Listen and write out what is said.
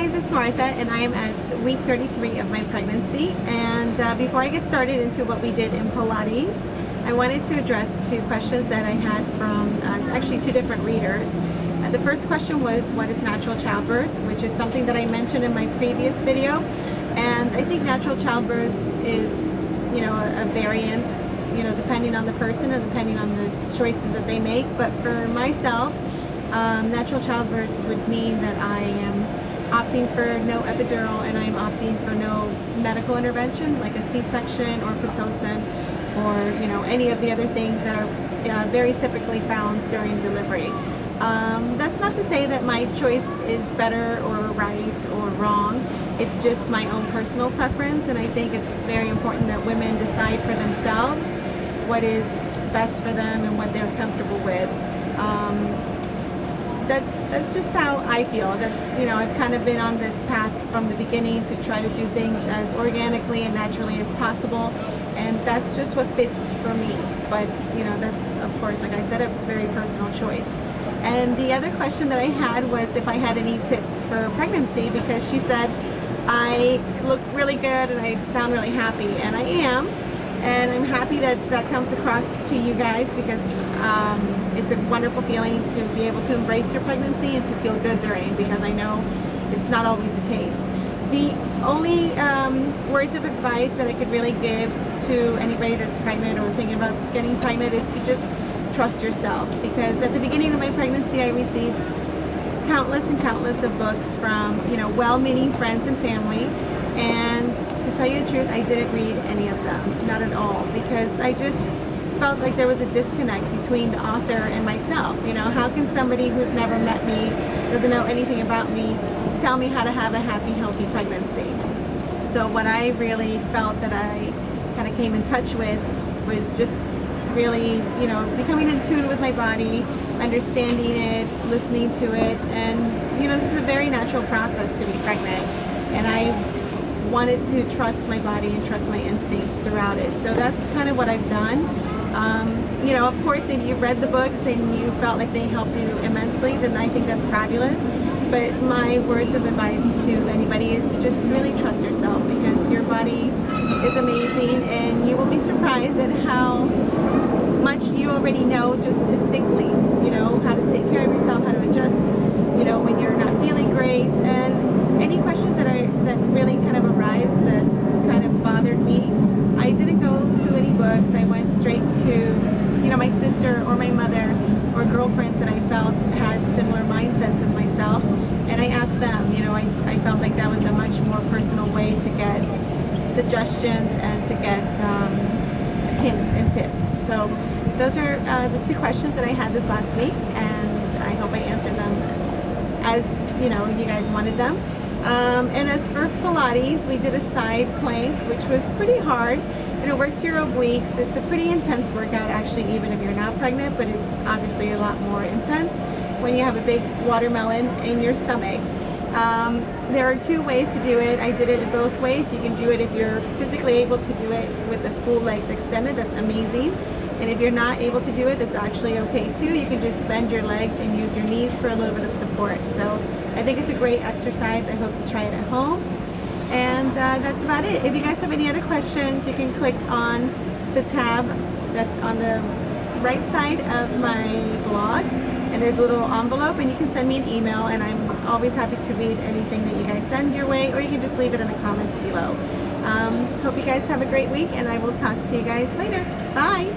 guys, it's Martha, and I am at week 33 of my pregnancy. And before I get started into what we did in Pilates, I wanted to address two questions that I had from actually two different readers. The first question was, what is natural childbirth, which is something that I mentioned in my previous video. And I think natural childbirth is, a variant, depending on the person and depending on the choices that they make. But for myself, natural childbirth would mean that I am opting for no epidural and I'm opting for no medical intervention like a C-section or Pitocin or any of the other things that are very typically found during delivery. That's not to say that my choice is better or right or wrong. It's just my own personal preference, and I think it's very important that women decide for themselves what is best for them and what they're comfortable with. That's just how I feel. I've kind of been on this path from the beginning to try to do things as organically and naturally as possible, and that's just what fits for me. But that's, of course, like I said, a very personal choice. And the other question that I had was if I had any tips for pregnancy, because she said I look really good and I sound really happy, and I am. And I'm happy that that comes across to you guys, because it's a wonderful feeling to be able to embrace your pregnancy and to feel good during, because I know it's not always the case. The only words of advice that I could really give to anybody that's pregnant or thinking about getting pregnant is to just trust yourself, because at the beginning of my pregnancy I received countless and countless of books from well-meaning friends and family, and to tell you the truth, I didn't read any of them, not at all, because I just felt like there was a disconnect between the author and myself. How can somebody who's never met me, doesn't know anything about me, tell me how to have a happy, healthy pregnancy? So what I really felt that I kind of came in touch with was just really, becoming in tune with my body, understanding it, listening to it, and this is a very natural process to be pregnant, and I wanted to trust my body and trust my instincts throughout it. So that's kind of what I've done. Of course, if you read the books and you felt like they helped you immensely, then I think that's fabulous. But my words of advice to anybody is to just really trust yourself, because your body is amazing, and you will be surprised at how much you already know just instinctively, how to take care of yourself, how to adjust, when you're not feeling great. And any questions that really kind of arise that kind of bothered me, I didn't go to any books. I went straight to, my sister or my mother or girlfriends that I felt had similar mindsets as myself, and I asked them. I felt like that was a much more personal way to get suggestions and to get hints and tips. So those are the two questions that I had this last week, and I hope I answered them as you guys wanted them. And as for Pilates, we did a side plank, which was pretty hard, and it works your obliques. It's a pretty intense workout, actually, even if you're not pregnant, but it's obviously a lot more intense when you have a big watermelon in your stomach. There are two ways to do it. I did it in both ways. You can do it if you're physically able to do it with the full legs extended. That's amazing. And if you're not able to do it, that's actually okay too. You can just bend your legs and use your knees for a little bit of support. So I think it's a great exercise. I hope you try it at home. And that's about it. If you guys have any other questions, you can click on the tab that's on the right side of my blog, and there's a little envelope, and you can send me an email, and I'm always happy to read anything that you guys send your way, or you can just leave it in the comments below. Hope you guys have a great week, and I will talk to you guys later. Bye!